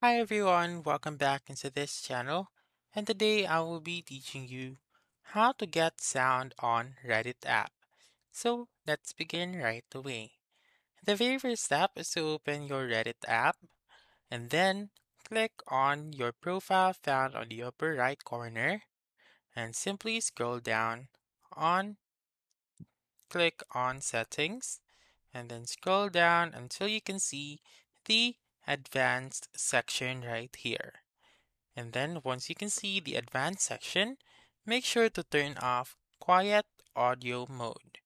Hi everyone, welcome back into this channel, and today I will be teaching you how to get sound on Reddit app. So let's begin right away. The very first step is to open your Reddit app and then click on your profile found on the upper right corner and simply scroll down on click on settings and then scroll down until you can see the advanced section right here. And then once you can see the advanced section, make sure to turn off quiet audio mode.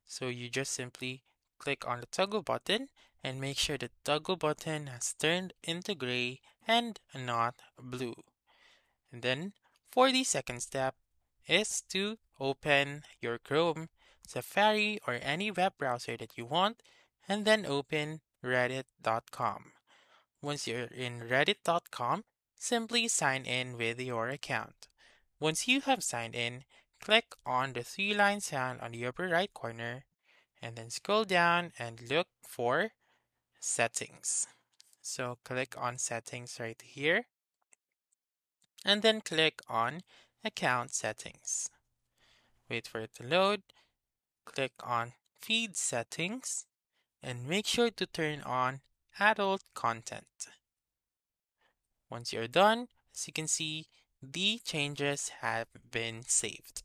So you just simply click on the toggle button and make sure the toggle button has turned into gray and not blue. And then for the second step is to open your Chrome, Safari, or any web browser that you want, and then open reddit.com. Once you're in reddit.com, simply sign in with your account. Once you have signed in, click on the three-line sound on the upper right corner and then scroll down and look for settings. So click on settings right here and then click on account settings. Wait for it to load, click on feed settings and make sure to turn on adult content. Once you're done, as you can see, the changes have been saved.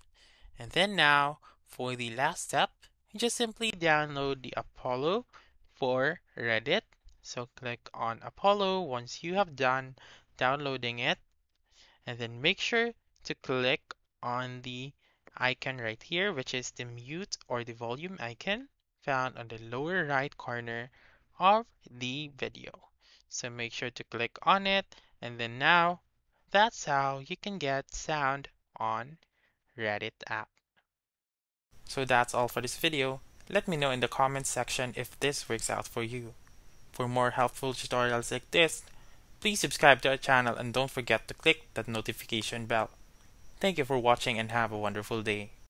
And then now, for the last step, you just simply download the Apollo for Reddit. So click on Apollo once you have done downloading it, and then make sure to click on the icon right here, which is the mute or the volume icon found on the lower right corner of the video. So make sure to click on it, and then now that's how you can get sound on Reddit app. So that's all for this video. Let me know in the comments section if this works out for you. For more helpful tutorials like this, please subscribe to our channel and don't forget to click that notification bell. Thank you for watching and have a wonderful day.